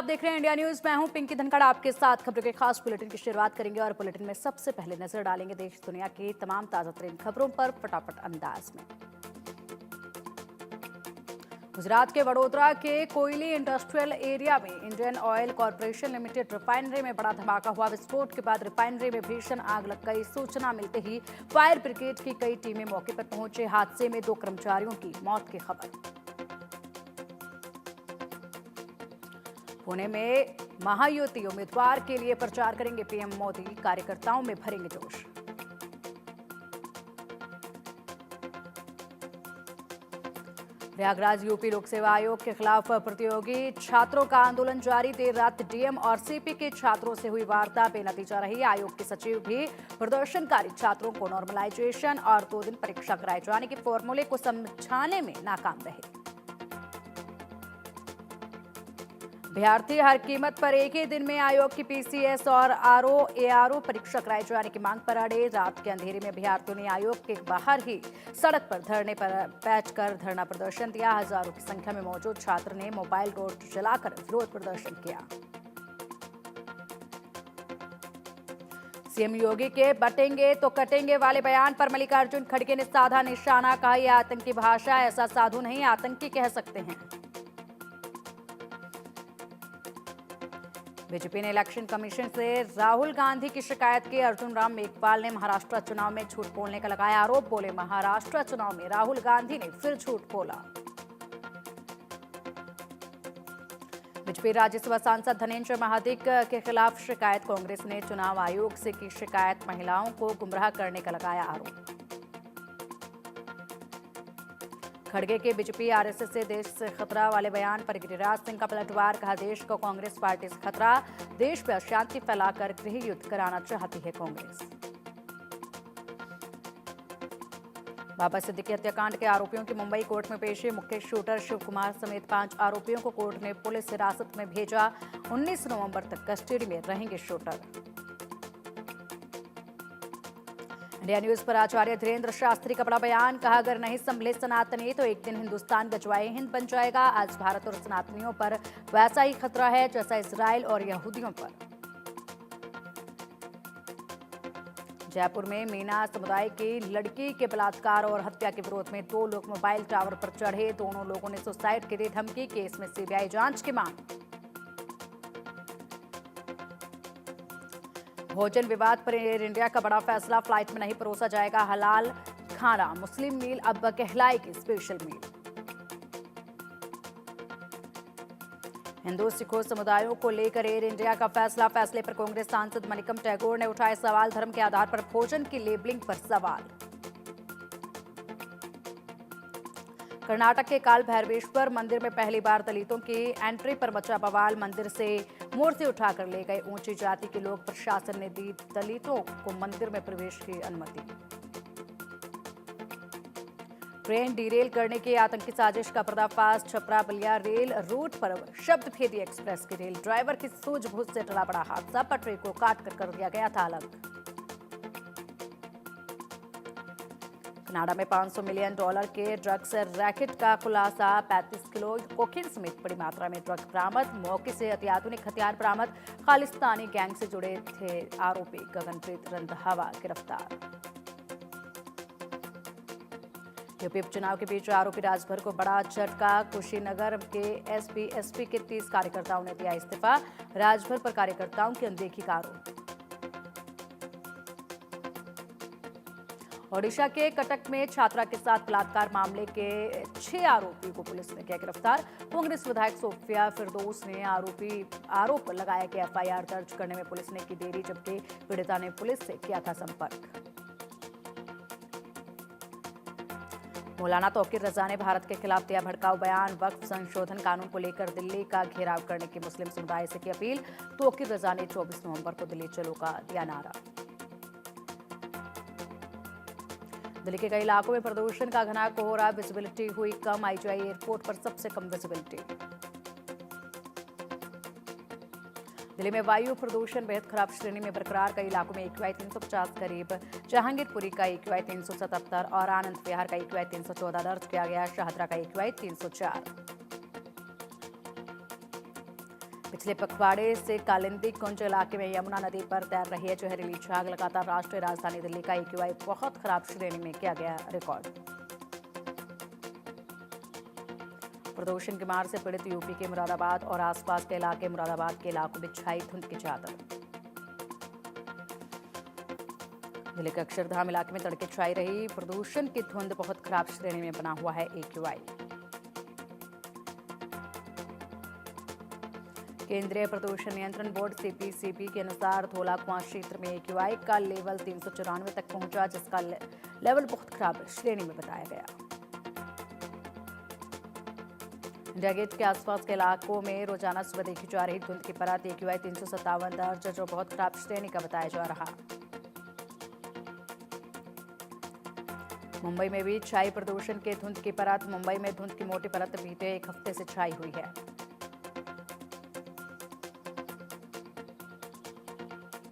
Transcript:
आप देख रहे हैं इंडिया न्यूज। मैं हूं पिंकी धनखड़, आपके साथ खबरों के खास बुलेटिन की शुरुआत करेंगे और बुलेटिन में सबसे पहले नजर डालेंगे देश दुनिया की तमाम ताजा तरीन खबरों पर फटाफट अंदाज में। गुजरात के वडोदरा के कोयली इंडस्ट्रियल एरिया में Indian oil corporation limited refinery में बड़ा धमाका हुआ। विस्फोट के बाद रिफाइनरी में भीषण आग लग गई। सूचना मिलते ही फायर ब्रिगेड की कई टीमें मौके पर पहुंचे। हादसे में 2 कर्मचारियों की मौत की खबर। पुणे में महायुति उम्मीदवार के लिए प्रचार करेंगे पीएम मोदी। कार्यकर्ताओं में भरेंगे जोश। प्रयागराज यूपी लोक सेवा आयोग के खिलाफ प्रतियोगी छात्रों का आंदोलन जारी। देर रात डीएम और सीपी के छात्रों से हुई वार्ता बेनतीजा रही। आयोग के सचिव भी प्रदर्शनकारी छात्रों को नॉर्मलाइजेशन और 2 दिन परीक्षा कराए जाने के फॉर्मूले को समझाने में नाकाम रहे। अभ्यर्थी हर कीमत पर एक ही दिन में आयोग की पीसीएस और एआरओ परीक्षा कराए जाने की मांग पर अड़े। रात के अंधेरे में अभ्यर्थियों ने आयोग के बाहर ही सड़क पर धरने पर बैठकर धरना प्रदर्शन दिया। हजारों की संख्या में मौजूद छात्र ने मोबाइल टॉर्च जलाकर विरोध प्रदर्शन किया। सीएम योगी के बटेंगे तो कटेंगे वाले बयान पर मल्लिकार्जुन खड़गे ने साधा निशाना। कहा, यह आतंकी भाषा, ऐसा साधु नहीं आतंकी कह सकते हैं। बीजेपी ने इलेक्शन कमीशन से राहुल गांधी की शिकायत की। अर्जुन राम मेघवाल ने महाराष्ट्र चुनाव में झूठ बोलने का लगाया आरोप। बोले, महाराष्ट्र चुनाव में राहुल गांधी ने फिर झूठ बोला। बीजेपी राज्यसभा सांसद धनेंद्र महादिक के खिलाफ शिकायत। कांग्रेस ने चुनाव आयोग से की शिकायत। महिलाओं को गुमराह करने का लगाया आरोप। खड़गे के बीजेपी आरएसएस से देश से खतरा वाले बयान पर गिरिराज सिंह का पलटवार। कहा, देश को कांग्रेस पार्टी से खतरा। देश में अशांति फैलाकर गृह युद्ध कराना चाहती है कांग्रेस। बाबा सिद्दीकी हत्याकांड के आरोपियों की मुंबई कोर्ट में पेशी। मुख्य शूटर शिव कुमार समेत 5 आरोपियों को कोर्ट ने पुलिस हिरासत में भेजा। 19 नवंबर तक कस्टडी में रहेंगे शूटर। इंडिया न्यूज पर आचार्य धीरेन्द्र शास्त्री का बड़ा बयान। कहा, अगर नहीं संभले सनातनी तो एक दिन हिंदुस्तान गजवाए हिंद बन जाएगा। आज भारत और सनातनियों पर वैसा ही खतरा है जैसा इजराइल और यहूदियों पर। जयपुर में मीना समुदाय की लड़की के बलात्कार और हत्या के विरोध में 2 लोग मोबाइल टावर पर चढ़े। दोनों लोगों ने सुसाइड की दी धमकी। केस में सीबीआई जांच की मांग। भोजन विवाद पर एयर इंडिया का बड़ा फैसला। फ्लाइट में नहीं परोसा जाएगा हलाल खाना। मुस्लिम मील अब कहलाएगी स्पेशल मील। हिंदू सिखों समुदायों को लेकर एयर इंडिया का फैसला। फैसले पर कांग्रेस सांसद मनिकम टैगोर ने उठाए सवाल। धर्म के आधार पर भोजन की लेबलिंग पर सवाल। कर्नाटक के काल भैरवेश्वर मंदिर में पहली बार दलितों की एंट्री पर मचा बवाल। मंदिर से मूर्ति उठाकर ले गए ऊंची जाति के लोग। प्रशासन ने दी दलितों को मंदिर में प्रवेश की अनुमति। ट्रेन डीरेल करने की आतंकी साजिश का पर्दाफाश। छपरा बलिया रेल रूट पर शब्दभेदी एक्सप्रेस की रेल ड्राइवर की सूझबूझ से टला बड़ा हादसा। पटरी को काट कर दिया गया था अलग। कनाडा में $500 मिलियन के ड्रग्स रैकेट का खुलासा। 35 किलो कोकीन समेत बड़ी मात्रा में ड्रग बरामद। मौके से अत्याधुनिक हथियार बरामद। खालिस्तानी गैंग से जुड़े थे आरोपी गगनप्रीत रंधावा गिरफ्तार। यूपी उपचुनाव के बीच आरोपी राजभर को बड़ा झटका। कुशीनगर के एसपी के 30 कार्यकर्ताओं ने दिया इस्तीफा। राजभर पर कार्यकर्ताओं की अनदेखी का आरोप। ओडिशा के कटक में छात्रा के साथ बलात्कार मामले के 6 आरोपियों को पुलिस ने किया गिरफ्तार। कांग्रेस विधायक सोफिया फिरदौस ने आरोप लगाया कि एफआईआर दर्ज करने में पुलिस ने की देरी, जबकि पीड़िता ने पुलिस से किया था संपर्क। मौलाना तौकीर रजा ने भारत के खिलाफ दिया भड़काऊ बयान। वक्फ संशोधन कानून को लेकर दिल्ली का घेराव करने की मुस्लिम समुदाय से की अपील। तौकीर रजा ने 24 नवंबर को दिल्ली चलो का दिया नारा। दिल्ली के कई इलाकों में प्रदूषण का घना कोहरा। विजिबिलिटी हुई कम। आईजीआई एयरपोर्ट पर सबसे कम विजिबिलिटी। दिल्ली में वायु प्रदूषण बेहद खराब श्रेणी में बरकरार। कई इलाकों में AQI 350 करीब। जहांगीरपुरी का AQI 377 और आनंद विहार का AQI 314 दर्ज किया गया। शाहदरा का AQI 304। पिछले पखवाड़े से कालिंदी कुंज इलाके में यमुना नदी पर तैर रही है जहरीली झाग। लगातार राष्ट्रीय राजधानी दिल्ली का AQI बहुत खराब श्रेणी में किया गया रिकॉर्ड। प्रदूषण की मार से पीड़ित यूपी के मुरादाबाद और आसपास के इलाके। मुरादाबाद के इलाकों में छाई धुंध की चादर। जिले के अक्षरधाम इलाके में तड़के छाई रही प्रदूषण की धुंध। बहुत खराब श्रेणी में बना हुआ है AQI। केंद्रीय प्रदूषण नियंत्रण बोर्ड CPCB के अनुसार धोला कुआं क्षेत्र में AQI का लेवल 394 तक पहुंचा, जिसका लेवल बहुत खराब श्रेणी में बताया गया। इंडिया गेट के आसपास के इलाकों में रोजाना सुबह देखी जा रही धुंध की परत। AQI 357 दर्ज, जो बहुत खराब श्रेणी का बताया जा रहा। मुंबई में भी छाई प्रदूषण के धुंध की परत। मुंबई में धुंध की मोटी परत बीते एक हफ्ते से छाई हुई है।